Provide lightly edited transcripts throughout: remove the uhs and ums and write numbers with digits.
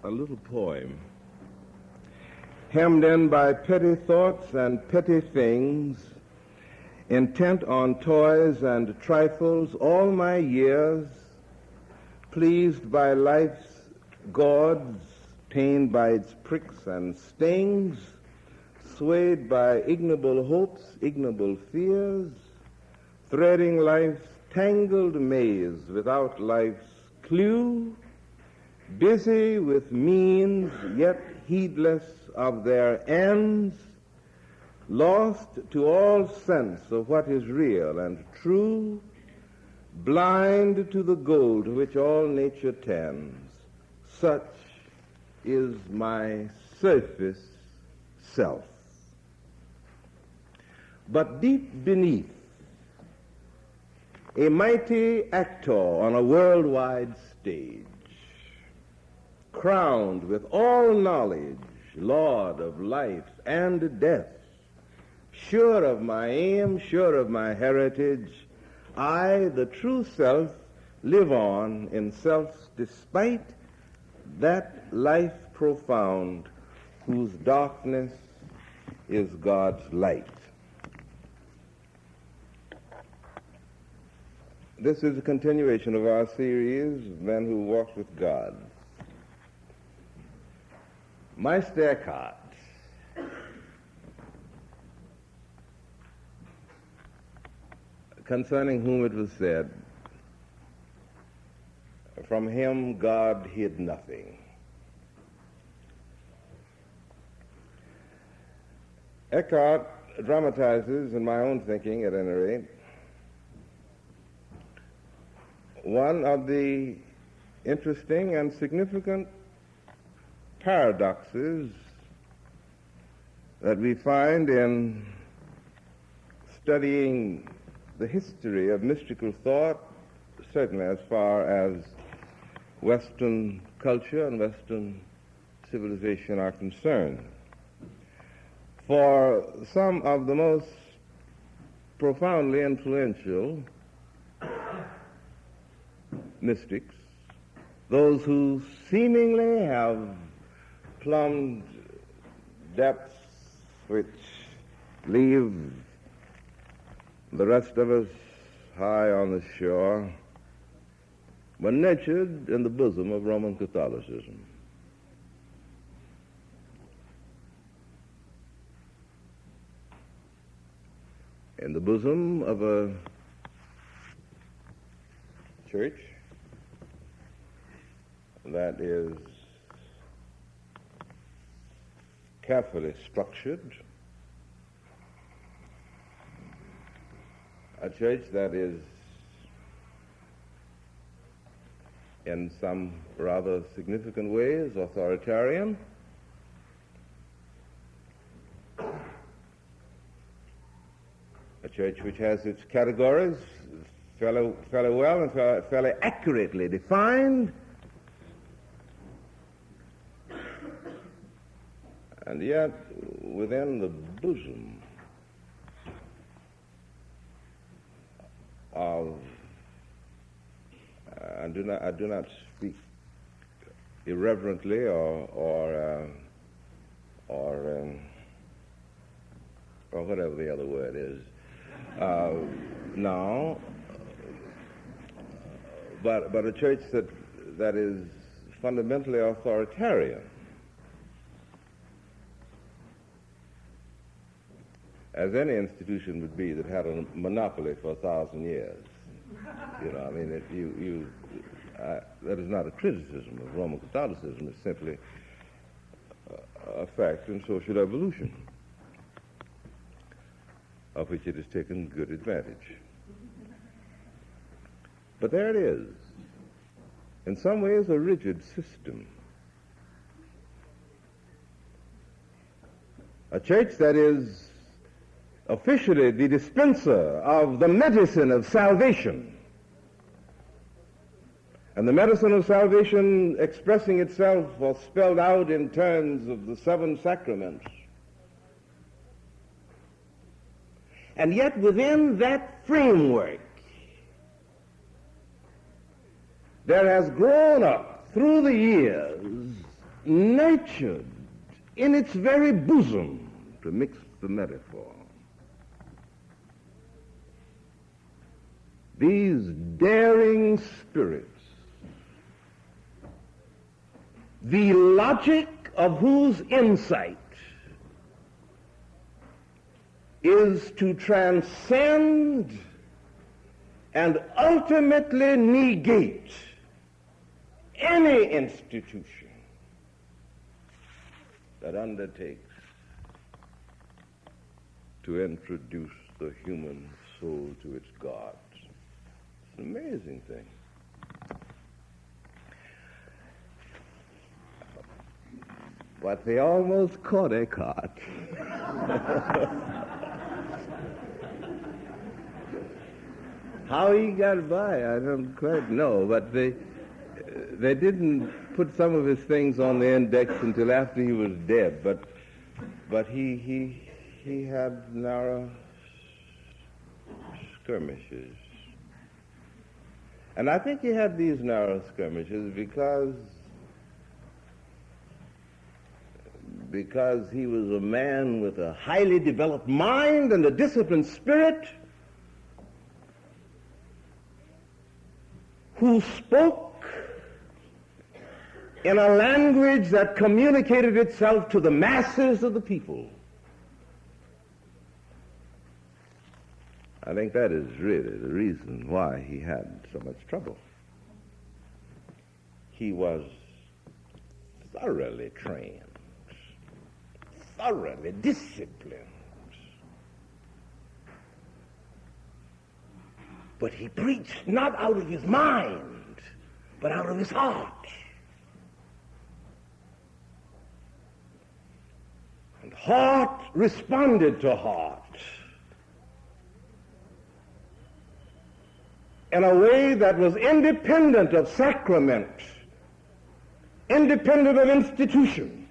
a little poem. Hemmed in by petty thoughts and petty things, intent on toys and trifles all my years, pleased by life's gauds, pained by its pricks and stings, swayed by ignoble hopes, ignoble fears, threading life's tangled maze without life's clue, busy with means yet heedless of their ends, lost to all sense of what is real and true, blind to the goal to which all nature tends. Such is my surface self. But deep beneath, a mighty actor on a worldwide stage, crowned with all knowledge, Lord of life and death, sure of my aim, sure of my heritage, I, the true self, live on in self's despite, that life profound whose darkness is God's light. This is a continuation of our series, Men Who Walked with God. Meister Eckhart concerning whom it was said, from him God hid nothing. Eckhart dramatizes, in my own thinking at any rate, one of the interesting and significant paradoxes that we find in studying the history of mystical thought, certainly as far as Western culture and Western civilization are concerned. For some of the most profoundly influential mystics, those who seemingly have plumbed depths which leave the rest of us high on the shore, were nurtured in the bosom of Roman Catholicism. In the bosom of a church that is carefully structured, a church that is in some rather significant ways authoritarian, a church which has its categories fairly well and fairly accurately defined, and yet within the bosom of, I do not speak irreverently or whatever the other word is now, but a church that is fundamentally authoritarian, as any institution would be that had a monopoly for 1,000 years. You know, I mean, that is not a criticism of Roman Catholicism. It's simply a fact in social evolution, of which it has taken good advantage. But there it is, in some ways a rigid system. A church that is officially the dispenser of the medicine of salvation. And the medicine of salvation expressing itself or spelled out in terms of the 7 sacraments. And yet within that framework, there has grown up through the years nurtured in its very bosom, to mix the metaphor. These daring spirits, the logic of whose insight is to transcend and ultimately negate any institution that undertakes to introduce the human soul to its God. It's an amazing thing. But they almost caught Eckhart. How he got by, I don't quite know, but they didn't put some of his things on the index until after he was dead. But he had narrow skirmishes. And I think he had these narrow skirmishes because he was a man with a highly developed mind and a disciplined spirit who spoke in a language that communicated itself to the masses of the people. I think that is really the reason why he had so much trouble. He was thoroughly trained, thoroughly disciplined, but he preached not out of his mind, but out of his heart. And heart responded to heart in a way that was independent of sacrament, independent of institution.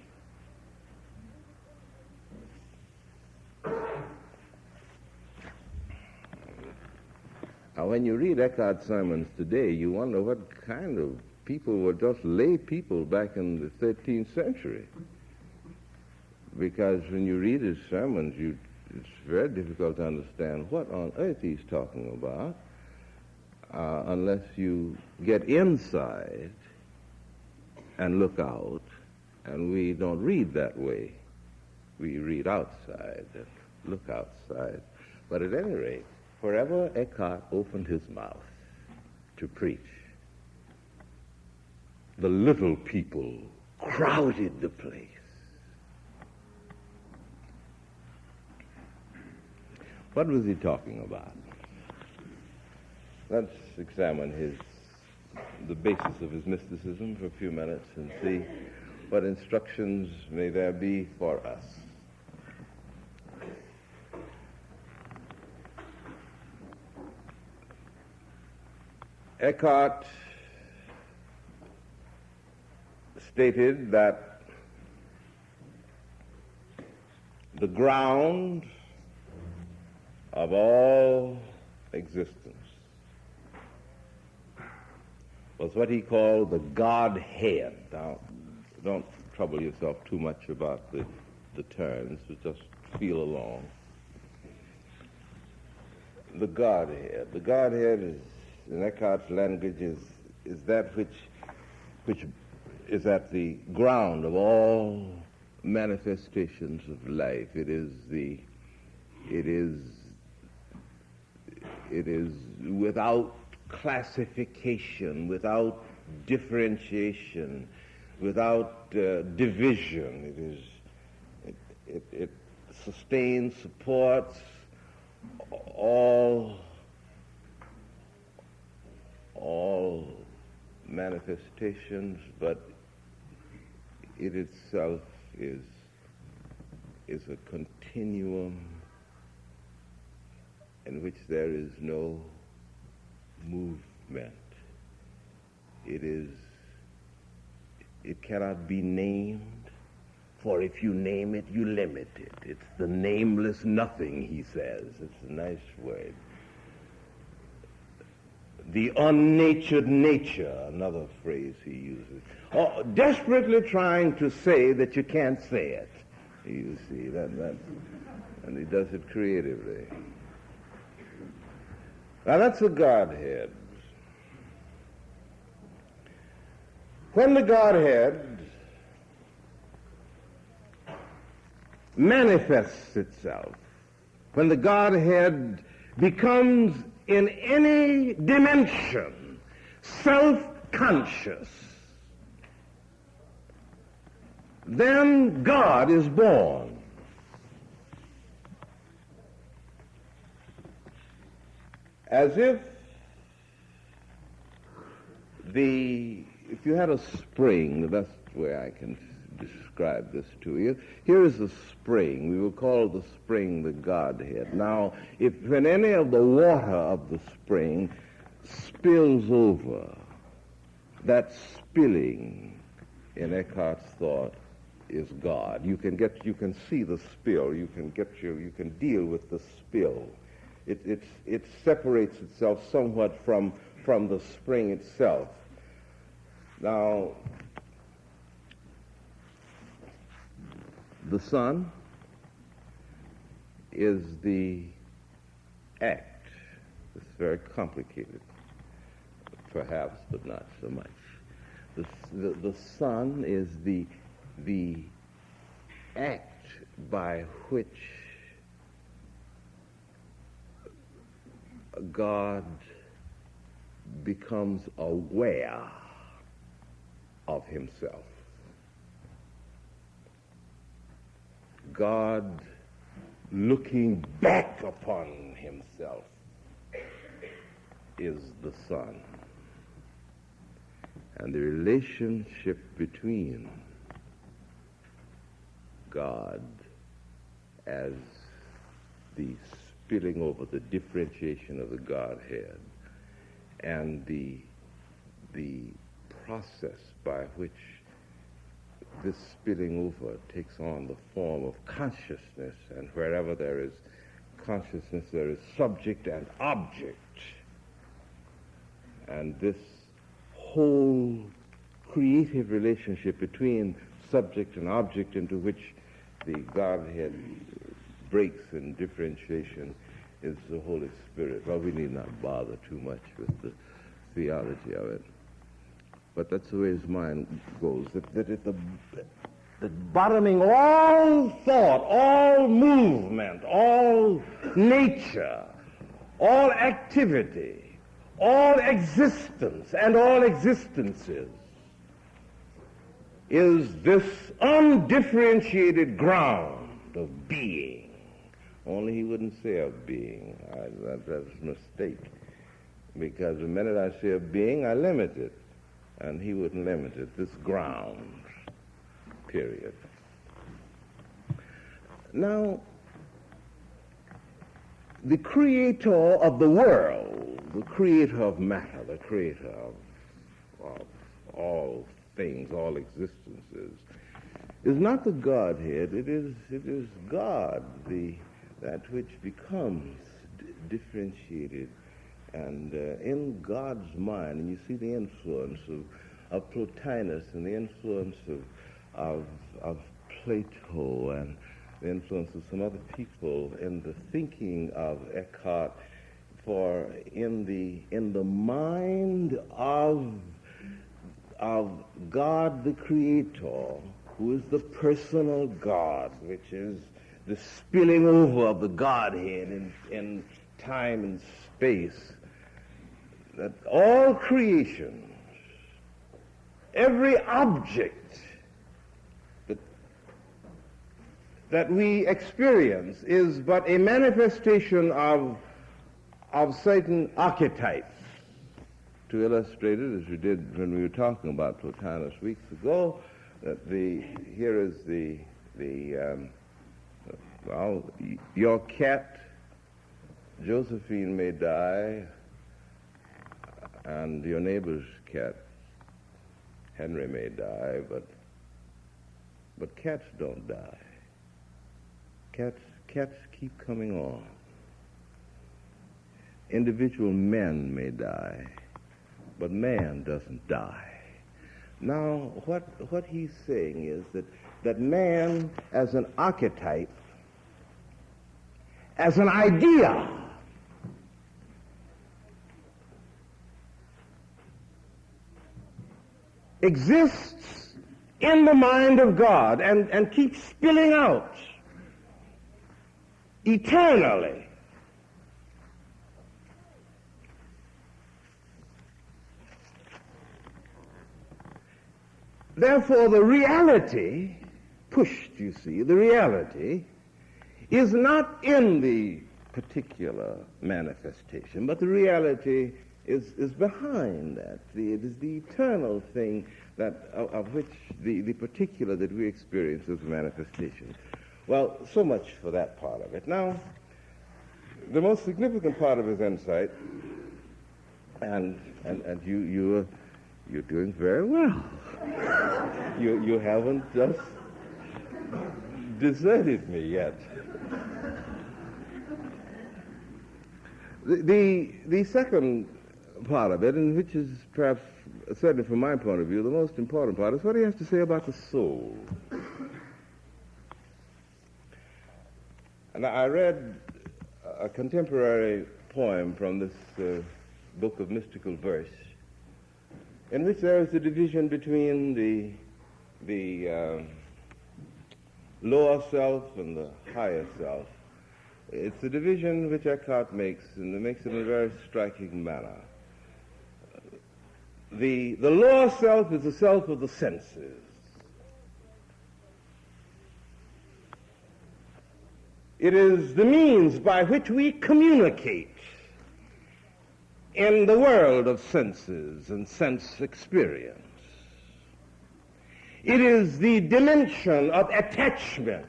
Now, when you read Eckhart's sermons today, you wonder what kind of people were just lay people back in the 13th century. Because when you read his sermons, it's very difficult to understand what on earth he's talking about unless you get inside and look out. And we don't read that way. We read outside and look outside. But at any rate, wherever Eckhart opened his mouth to preach, the little people crowded the place. What was he talking about? Let's examine the basis of his mysticism for a few minutes and see what instructions may there be for us. Eckhart stated that the ground of all existence was what he called the Godhead. Now, don't trouble yourself too much about the terms, but just feel along. The Godhead. The Godhead is, in Eckhart's language, is that which is at the ground of all manifestations of life. It is without classification, without differentiation, without division. It sustains, supports all manifestations, but it itself is a continuum in which there is no movement. It cannot be named, for if you name it, you limit it. It's the nameless nothing, he says. It's a nice word. the unnatured nature, another phrase he uses, or desperately trying to say that you can't say it. You see, and he does it creatively. Now that's the Godhead. When the Godhead manifests itself, when the Godhead becomes in any dimension self-conscious, then God is born. As if you had a spring, the best way I can describe this to you, here is a spring. We will call the spring the Godhead. Now, when any of the water of the spring spills over, that spilling, in Eckhart's thought, is God. You can see the spill. You can deal with the spill. It separates itself somewhat from the spring itself. Now, the Son is the act. It's very complicated, perhaps, but not so much. The Son is the act by which God becomes aware of himself. God looking back upon himself is the Son. And the relationship between God as the spilling over, the differentiation of the Godhead, and the process by which this spilling over takes on the form of consciousness, and wherever there is consciousness, there is subject and object. And this whole creative relationship between subject and object, into which the Godhead breaks in differentiation, is the Holy Spirit. Well, we need not bother too much with the theology of it, but that's the way his mind goes, that bottoming all thought, all movement, all nature, all activity, all existence and all existences is this undifferentiated ground of being. Only he wouldn't say of being. That's a mistake. Because the minute I say of being, I limit it. And he wouldn't limit it. This ground, period. Now, the creator of the world, the creator of matter, the creator of all things, all existences, is not the Godhead. It is God, that which becomes differentiated. And in God's mind, and you see the influence of Plotinus and the influence of Plato and the influence of some other people in the thinking of Eckhart, for in the mind of God the Creator, who is the personal God, which is the spilling over of the Godhead in time and space, that all creation, every object that we experience is but a manifestation of certain archetypes. To illustrate it, as we did when we were talking about Plotinus weeks ago, that here is your cat, Josephine, may die, and your neighbor's cat, Henry, may die, but cats don't die. Cats keep coming on. individual men may die, but man doesn't die. Now, what he's saying is that man as an archetype, as an idea, exists in the mind of God and keeps spilling out eternally. Therefore, the reality pushed, you see, the reality is not in the particular manifestation, but the reality is behind that. It is the eternal thing that of which the particular that we experience as a manifestation. Well, so much for that part of it. Now, the most significant part of his insight, and you're doing very well. You haven't just deserted me yet. The second part of it, and which is perhaps, certainly from my point of view, the most important part, is what he has to say about the soul. And I read a contemporary poem from this book of mystical verse, in which there is a division between the lower self and the higher self. It's a division which Eckhart makes, and it makes it in a very striking manner. The lower self is the self of the senses. It is the means by which we communicate in the world of senses and sense experience. It is the dimension of attachments.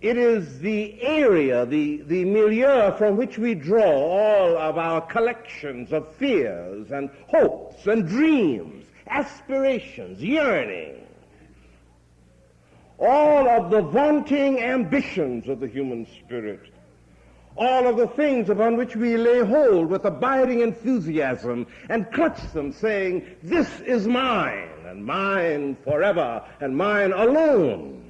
It is the area, the milieu from which we draw all of our collections of fears and hopes and dreams, aspirations, yearning, all of the vaunting ambitions of the human spirit, all of the things upon which we lay hold with abiding enthusiasm and clutch them, saying, "This is mine, and mine forever, and mine alone."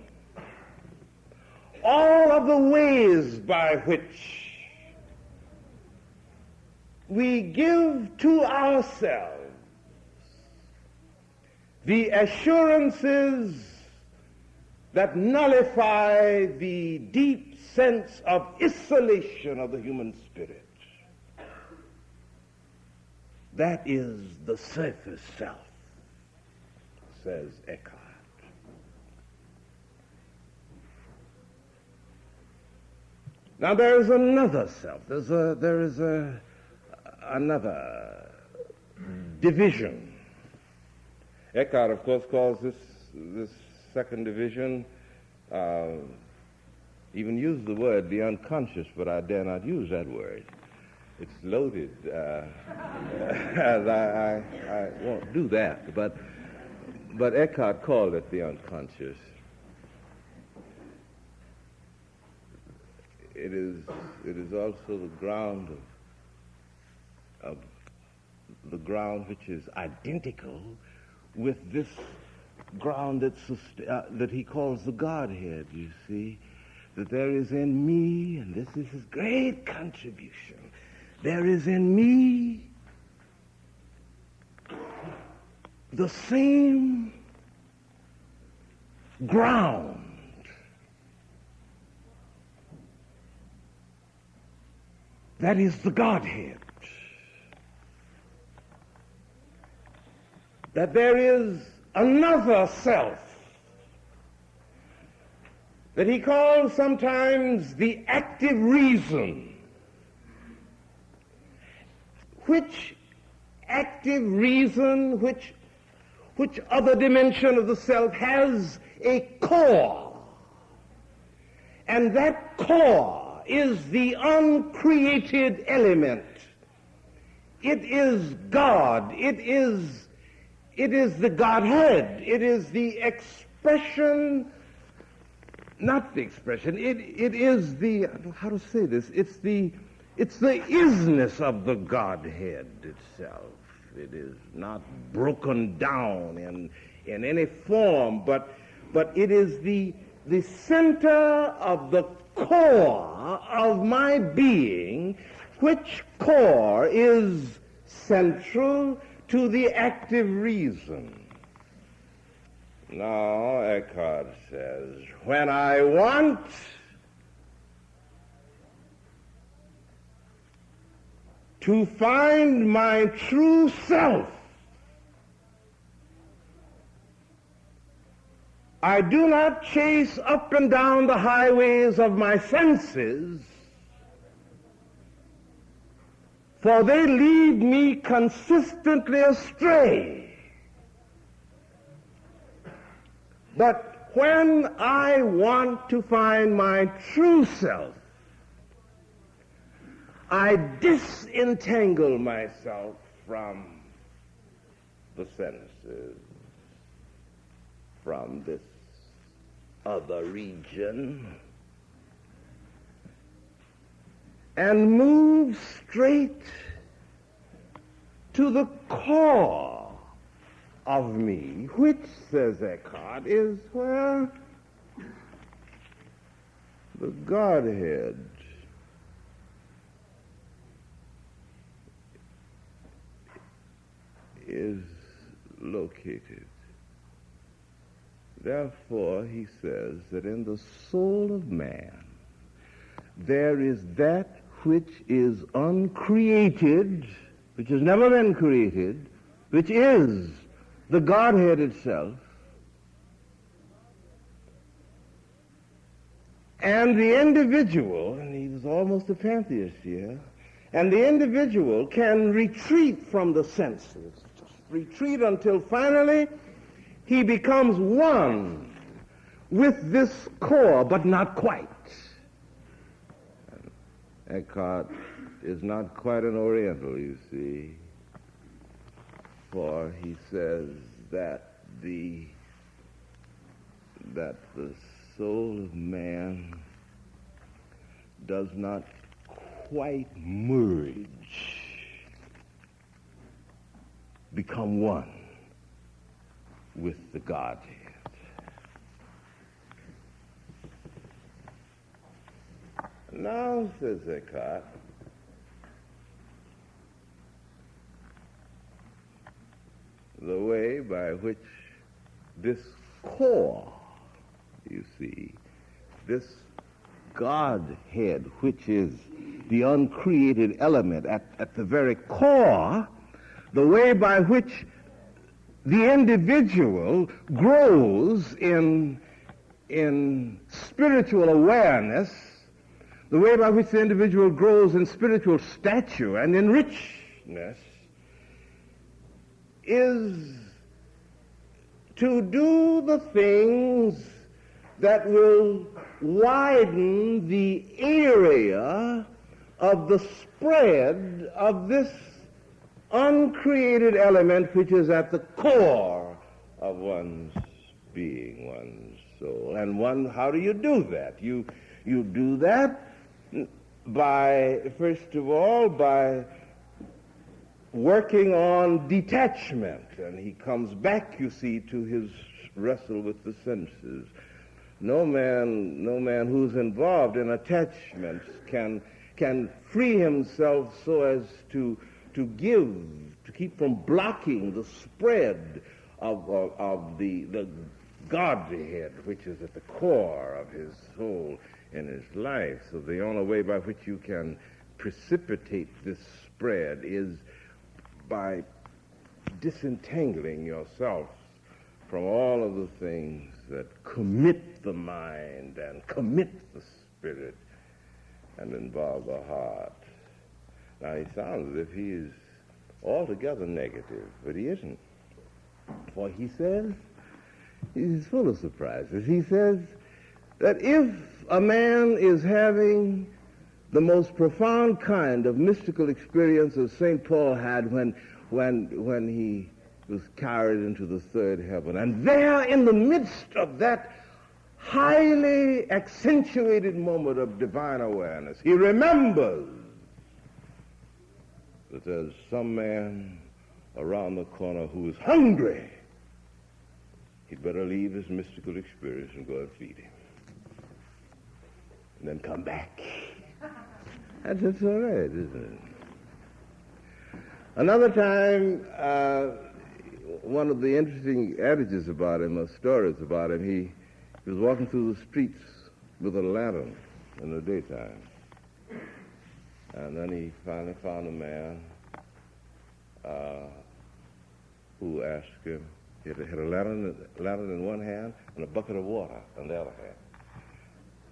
All of the ways by which we give to ourselves the assurances that nullify the deep sense of isolation of the human spirit. That is the surface self, says Eckhart. Now there is another self. There is another division. Eckhart, of course, calls this second division, even used the word the unconscious, but I dare not use that word. It's loaded. I won't do that. But Eckhart called it the unconscious. It is also the ground of the ground which is identical with this ground that he calls the Godhead, you see, that there is in me, and this is his great contribution, there is in me the same ground that is the Godhead. That there is another self that he calls sometimes the active reason. Which active reason, which other dimension of the self has a core? And that core is the uncreated element. It is God. It is the Godhead. It is the expression, not the expression, it is the, how to say this, it's the It's the isness of the Godhead itself. It is not broken down in any form, but it is the center of the core of my being, which core is central to the active reason. Now, Eckhart says, when I want to find my true self, I do not chase up and down the highways of my senses, for they lead me consistently astray. But when I want to find my true self, I disentangle myself from the senses, from this other region, and move straight to the core of me, which, says Eckhart, is where the Godhead is located. Therefore, he says that in the soul of man there is that which is uncreated, which has never been created, which is the Godhead itself, and the individual, and he was almost a pantheist here, and the individual can retreat from the senses, retreat until finally he becomes one with this core, but not quite. Eckhart is not quite an Oriental, you see, for he says that the soul of man does not quite merge, become one with the Godhead. Now, says Eckhart, the way by which this core, you see, this Godhead, which is the uncreated element at the very core, the way by which the individual grows in spiritual awareness, the way by which the individual grows in spiritual stature and in richness, is to do the things that will widen the area of the spread of this uncreated element which is at the core of one's being, one's soul. And how do you do that? You do that by, first of all, by working on detachment. And he comes back, you see, to his wrestle with the senses. No man who's involved in attachments can free himself so as to keep from blocking the spread of the Godhead, which is at the core of his soul in his life. So the only way by which you can precipitate this spread is by disentangling yourself from all of the things that commit the mind and commit the spirit and involve the heart. Now, he sounds as if he is altogether negative, but he isn't. For he says, he's full of surprises. He says that if a man is having the most profound kind of mystical experience as St. Paul had when he was carried into the third heaven, and there in the midst of that highly accentuated moment of divine awareness, he remembers that there's some man around the corner who is hungry. He'd better leave his mystical experience and go and feed him. And then come back. That's all right, isn't it? Another time, one of the interesting adages about him, or stories about him, he was walking through the streets with a lantern in the daytime. And then he finally found a man who asked him, he had a lantern in one hand and a bucket of water in the other hand.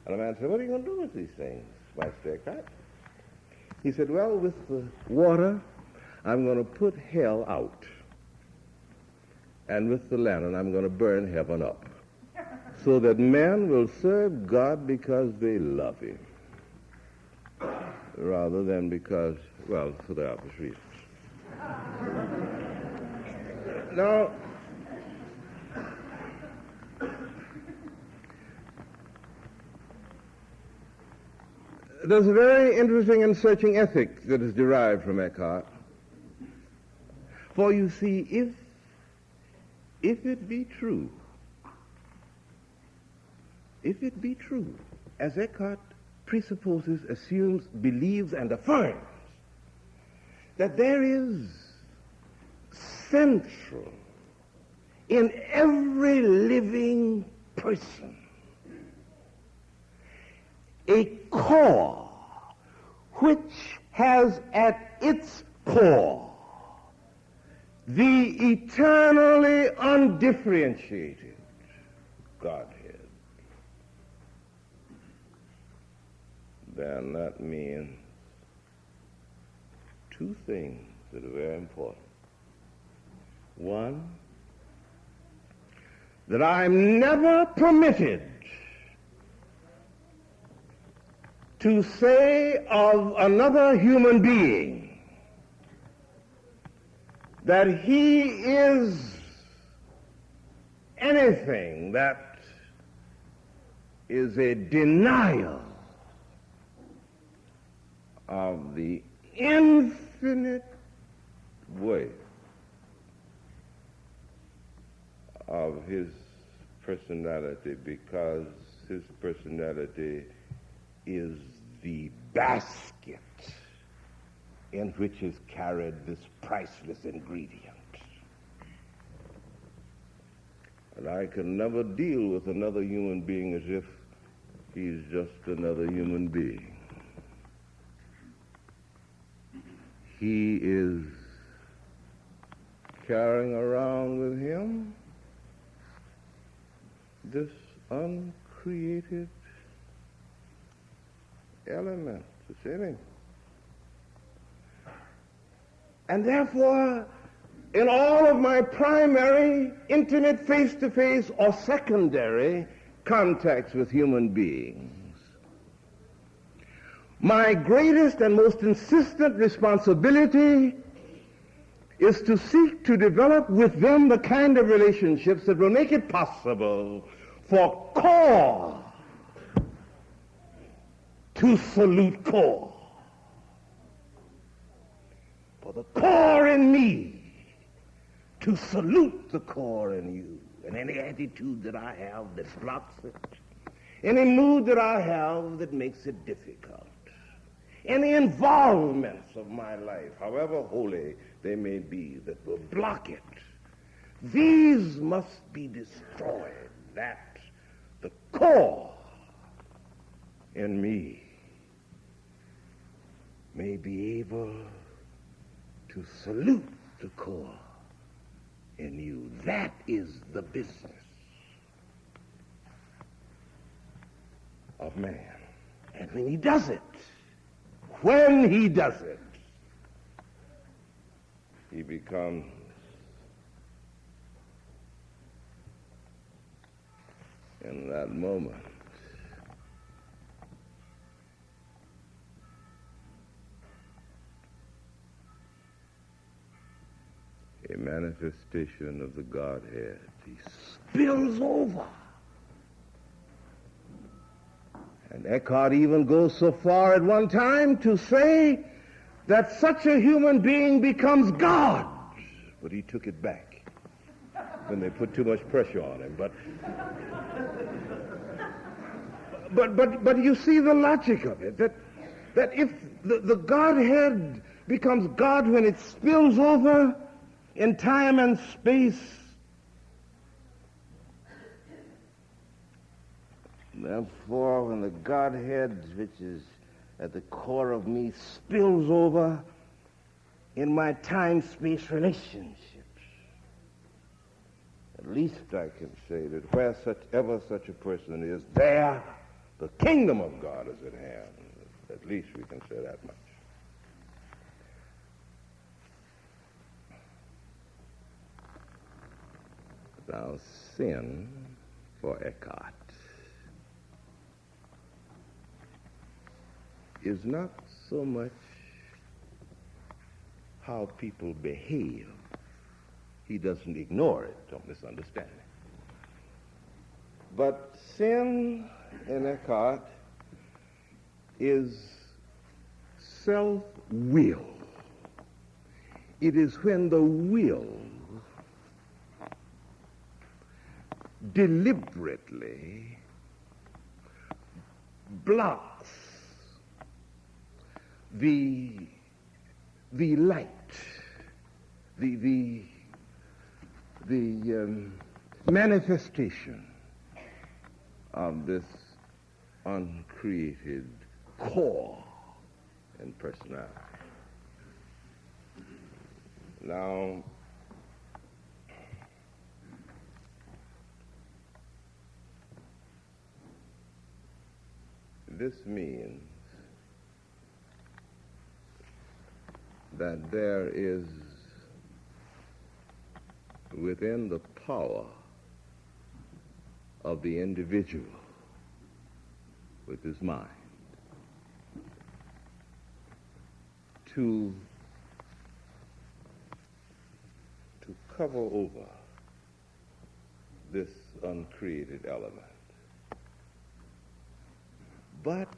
And the man said, "What are you going to do with these things, Meister Eckhart?" He said, "Well, with the water, I'm going to put hell out. And with the lantern, I'm going to burn heaven up. So that men will serve God because they love him, rather than because, well, for the obvious reasons." Now, there's a very interesting and searching ethic that is derived from Eckhart. For you see, if it be true, as Eckhart presupposes, assumes, believes, and affirms, that there is central in every living person a core which has at its core the eternally undifferentiated Godhead, then that means two things that are very important. One, that I'm never permitted to say of another human being that he is anything that is a denial of the infinite weight of his personality, because his personality is the basket in which is carried this priceless ingredient. And I can never deal with another human being as if he's just another human being. He is carrying around with him this uncreated element, it's in him. And therefore, in all of my primary, intimate, face-to-face, or secondary contacts with human beings, my greatest and most insistent responsibility is to seek to develop with them the kind of relationships that will make it possible for core to salute core. For the core in me to salute the core in you. And any attitude that I have that blocks it, any mood that I have that makes it difficult, any involvements of my life, however holy they may be, that will block it, these must be destroyed, that the core in me may be able to salute the core in you. That is the business of man. And when he does it, he becomes in that moment a manifestation of the Godhead. He spills over. And Eckhart even goes so far at one time to say that such a human being becomes God. But he took it back when they put too much pressure on him. But you see the logic of it, that if the Godhead becomes God when it spills over in time and space, therefore when the Godhead, which is at the core of me, spills over in my time-space relationships, at least I can say that wherever such a person is, there the kingdom of God is at hand. At least we can say that much. Now, sin for Eckhart is not so much how people behave. He doesn't ignore it, don't misunderstand me. But sin in Eckhart is self-will. It is when the will deliberately blocks the light, the manifestation of this uncreated core and personality. Now, this means that there is within the power of the individual with his mind to cover over this uncreated element. But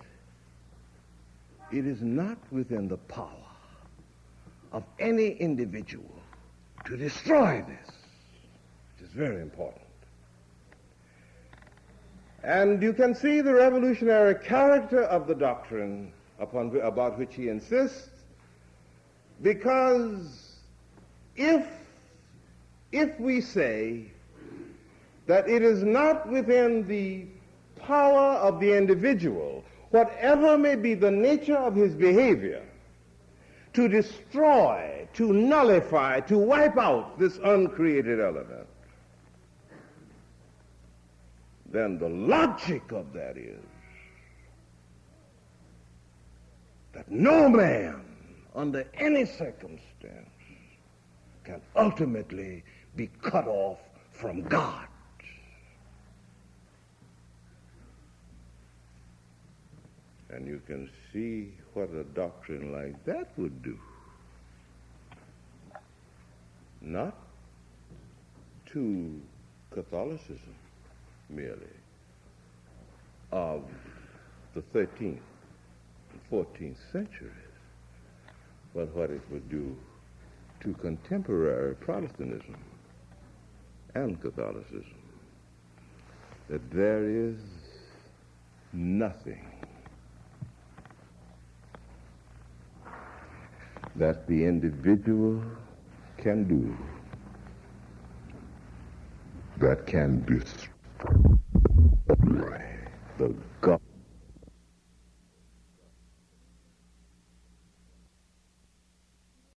it is not within the power of any individual to destroy this, which is very important. And you can see the revolutionary character of the doctrine about which he insists, because if we say that it is not within the power of the individual, whatever may be the nature of his behavior, to destroy, to nullify, to wipe out this uncreated element, then the logic of that is that no man, under any circumstance, can ultimately be cut off from God. And you can see what a doctrine like that would do. Not to Catholicism merely of the 13th and 14th centuries, but what it would do to contemporary Protestantism and Catholicism, that there is nothing that the individual can do that can destroy the